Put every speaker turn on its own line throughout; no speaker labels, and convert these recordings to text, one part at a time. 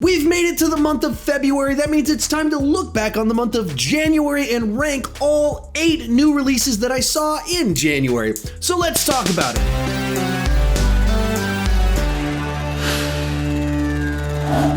We've made it to the month of February. That means it's time to look back on the month of January and rank all 8 new releases that I saw in January. So let's talk about it.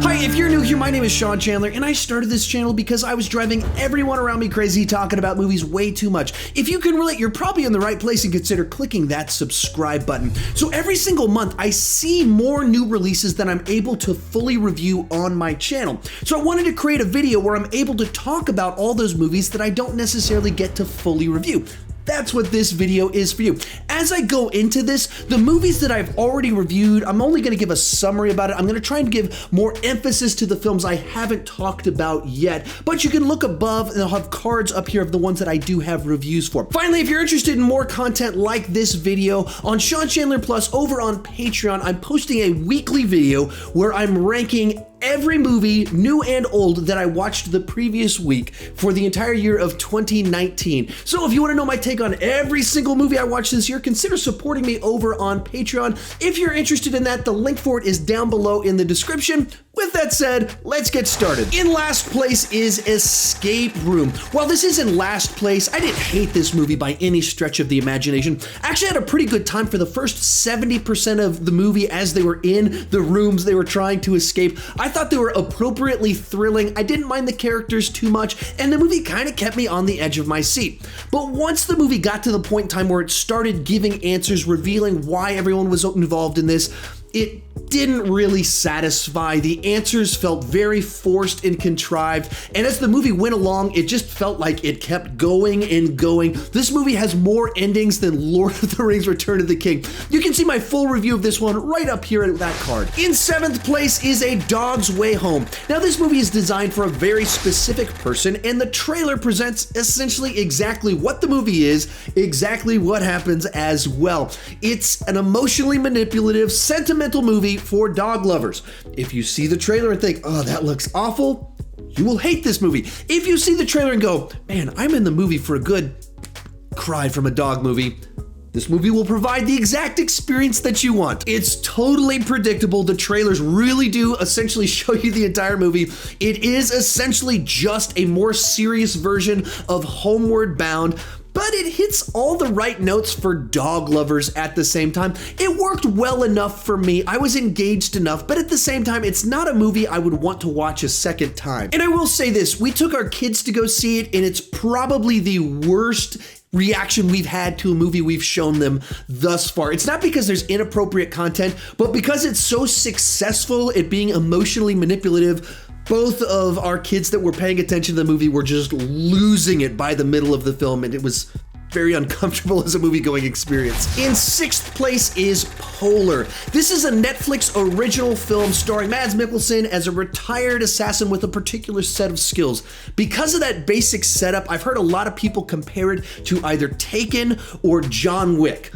Hi, if you're new here, my name is SeanChandler, and I started this channel because I was driving everyone around me crazy talking about movies way too much. If you can relate, you're probably in the right place and consider clicking that subscribe button. So every single month, I see more new releases than I'm able to fully review on my channel. So I wanted to create a video where I'm able to talk about all those movies that I don't necessarily get to fully review. That's what this video is for you. As I go into this, the movies that I've already reviewed, I'm only going to give a summary about it. I'm going to try and give more emphasis to the films I haven't talked about yet, but you can look above and I'll have cards up here of the ones that I do have reviews for. Finally, if you're interested in more content like this video, on SeanChandler Plus over on Patreon, I'm posting a weekly video where I'm ranking every movie, new and old, that I watched the previous week for the entire year of 2019. So if you want to know my take on every single movie I watched this year, consider supporting me over on Patreon. If you're interested in that, the link for it is down below in the description. With that said, let's get started. In last place is Escape Room. While this is in last place, I didn't hate this movie by any stretch of the imagination. I actually had a pretty good time for the first 70% of the movie as they were in the rooms they were trying to escape. I thought they were appropriately thrilling. I didn't mind the characters too much, and the movie kind of kept me on the edge of my seat. But once the movie got to the point in time where it started giving answers, revealing why everyone was involved in this, it didn't really satisfy. The answers felt very forced and contrived, and as the movie went along, it just felt like it kept going and going. This movie has more endings than Lord of the Rings: Return of the King. You can see my full review of this one right up here at that card. In 7th place is A Dog's Way Home. Now, this movie is designed for a very specific person, and the trailer presents essentially exactly what the movie is, exactly what happens as well. It's an emotionally manipulative, sentimental movie for dog lovers. If you see the trailer and think, oh, that looks awful, you will hate this movie. If you see the trailer and go, man, I'm in the movie for a good cry from a dog movie, this movie will provide the exact experience that you want. It's totally predictable. The trailers really do essentially show you the entire movie. It is essentially just a more serious version of Homeward Bound, but it hits all the right notes for dog lovers at the same time. It worked well enough for me. I was engaged enough, but at the same time, it's not a movie I would want to watch a second time. And I will say this, we took our kids to go see it, and it's probably the worst reaction we've had to a movie we've shown them thus far. It's not because there's inappropriate content, but because it's so successful at being emotionally manipulative. Both of our kids that were paying attention to the movie were just losing it by the middle of the film, and it was very uncomfortable as a movie-going experience. In 6th place is Polar. This is a Netflix original film starring Mads Mikkelsen as a retired assassin with a particular set of skills. Because of that basic setup, I've heard a lot of people compare it to either Taken or John Wick.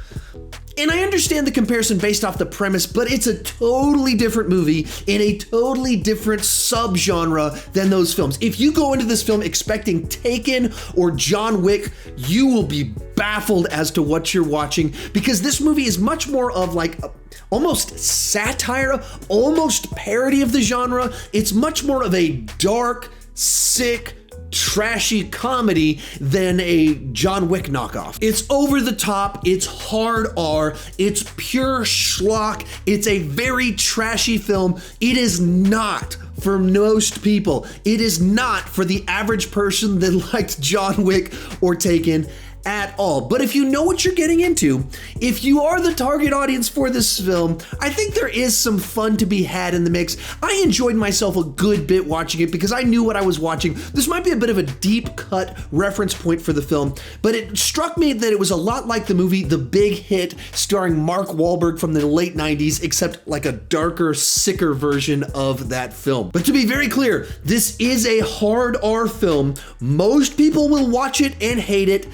And I understand the comparison based off the premise, but it's a totally different movie in a totally different subgenre than those films. If you go into this film expecting Taken or John Wick, you will be baffled as to what you're watching, because this movie is much more of like almost satire, almost parody of the genre. It's much more of a dark, sick, trashy comedy than a John Wick knockoff. It's over the top, it's hard R, it's pure schlock, it's a very trashy film. It is not for most people. It is not for the average person that likes John Wick or Taken at all. But if you know what you're getting into, if you are the target audience for this film, I think there is some fun to be had in the mix. I enjoyed myself a good bit watching it because I knew what I was watching. This might be a bit of a deep cut reference point for the film, but it struck me that it was a lot like the movie The Big Hit, starring Mark Wahlberg from the late 90s, except like a darker, sicker version of that film. But to be very clear, this is a hard R film. Most people will watch it and hate it.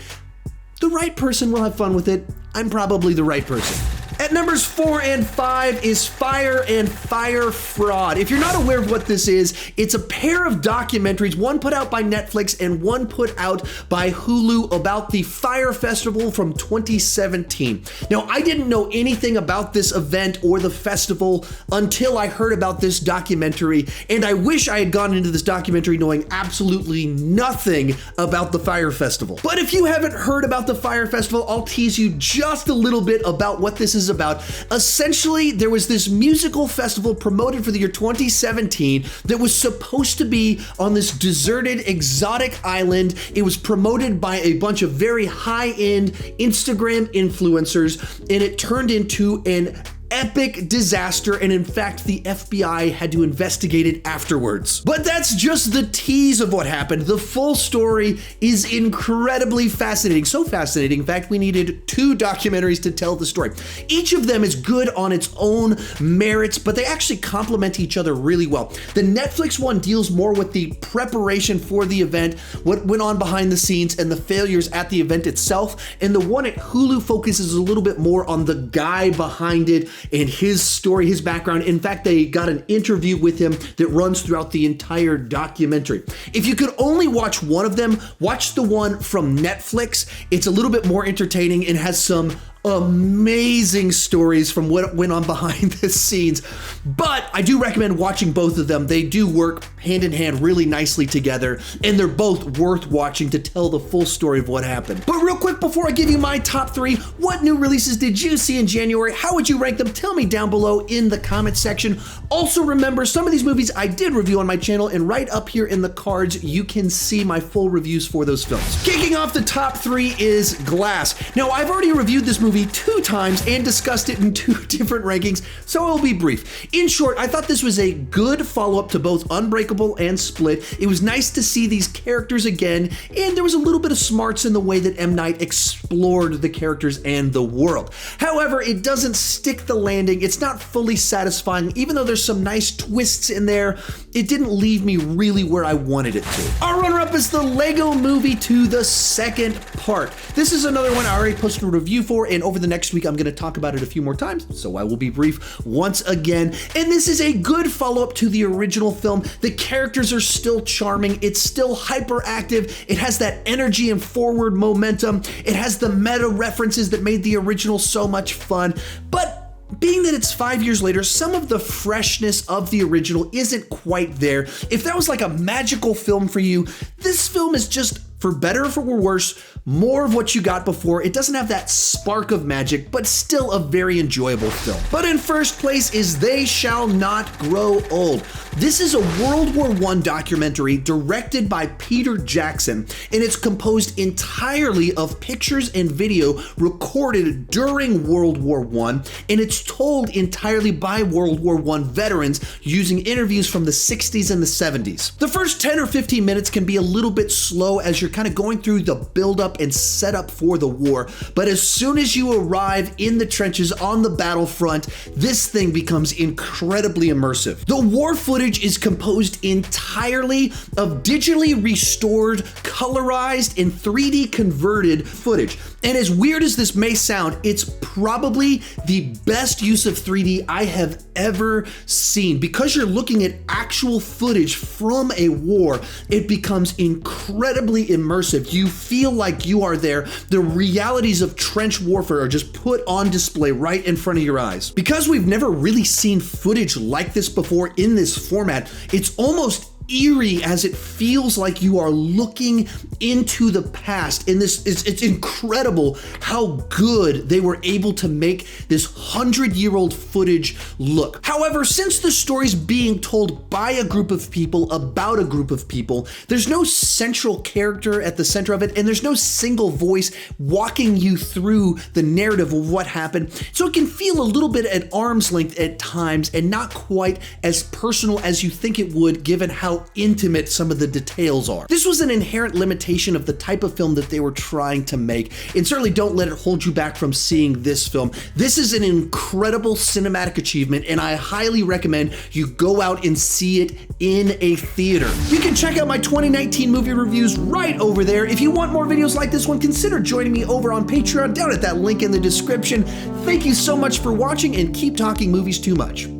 The right person will have fun with it. I'm probably the right person. At numbers 4 and 5 is Fyre and Fyre Fraud. If you're not aware of what this is, it's a pair of documentaries, one put out by Netflix and one put out by Hulu about the Fyre Festival from 2017. Now, I didn't know anything about this event or the festival until I heard about this documentary, and I wish I had gone into this documentary knowing absolutely nothing about the Fyre Festival. But if you haven't heard about the Fyre Festival, I'll tease you just a little bit about what this is about. Essentially, there was this musical festival promoted for the year 2017 that was supposed to be on this deserted, exotic island. It was promoted by a bunch of very high-end Instagram influencers, and it turned into an epic disaster, and in fact, the FBI had to investigate it afterwards. But that's just the tease of what happened. The full story is incredibly fascinating. So fascinating, in fact, we needed 2 documentaries to tell the story. Each of them is good on its own merits, but they actually complement each other really well. The Netflix one deals more with the preparation for the event, what went on behind the scenes, and the failures at the event itself. And the one at Hulu focuses a little bit more on the guy behind it and his story, his background. In fact, they got an interview with him that runs throughout the entire documentary. If you could only watch one of them, watch the one from Netflix. It's a little bit more entertaining and has some amazing stories from what went on behind the scenes. But I do recommend watching both of them. They do work hand in hand really nicely together, and they're both worth watching to tell the full story of what happened. But real quick, before I give you my top 3, what new releases did you see in January? How would you rank them? Tell me down below in the comments section. Also remember, some of these movies I did review on my channel, and right up here in the cards, you can see my full reviews for those films. Kicking off the top 3 is Glass. Now, I've already reviewed this movie 2 times and discussed it in 2 different rankings, so I'll be brief. In short, I thought this was a good follow-up to both Unbreakable and Split. It was nice to see these characters again, and there was a little bit of smarts in the way that M. Night explored the characters and the world. However, it doesn't stick the landing. It's not fully satisfying. Even though there's some nice twists in there, it didn't leave me really where I wanted it to. Our runner-up is the Lego Movie 2, the second part. This is another one I already posted a review for, and over the next week I'm going to talk about it a few more times, so I will be brief once again. And this is a good follow-up to the original film. The characters are still charming. It's still hyperactive. It has that energy and forward momentum. It has the meta references that made the original so much fun. But being that it's 5 years later, some of the freshness of the original isn't quite there. If that was like a magical film for you, this film is just, for better or for worse, more of what you got before. It doesn't have that spark of magic, but still a very enjoyable film. But in first place is They Shall Not Grow Old. This is a World War I documentary directed by Peter Jackson, and it's composed entirely of pictures and video recorded during World War I, and it's told entirely by World War I veterans using interviews from the 60s and the 70s. The first 10 or 15 minutes can be a little bit slow as you're kind of going through the buildup and setup for the war, but as soon as you arrive in the trenches on the battlefront, this thing becomes incredibly immersive. The war footage is composed entirely of digitally restored, colorized, and 3D converted footage. And as weird as this may sound, it's probably the best use of 3D I have ever seen. Because you're looking at actual footage from a war, it becomes incredibly immersive. You feel like you are there. The realities of trench warfare are just put on display right in front of your eyes. Because we've never really seen footage like this before in this format, it's almost eerie as it feels like you are looking into the past. And this it's incredible how good they were able to make this 100-year-old footage look. However, since the story's being told by a group of people about a group of people, there's no central character at the center of it, and there's no single voice walking you through the narrative of what happened. So it can feel a little bit at arm's length at times and not quite as personal as you think it would, given how how intimate some of the details are. This was an inherent limitation of the type of film that they were trying to make, and certainly don't let it hold you back from seeing this film. This is an incredible cinematic achievement, and I highly recommend you go out and see it in a theater. You can check out my 2019 movie reviews right over there. If you want more videos like this one, consider joining me over on Patreon down at that link in the description. Thank you so much for watching, and keep talking movies too much.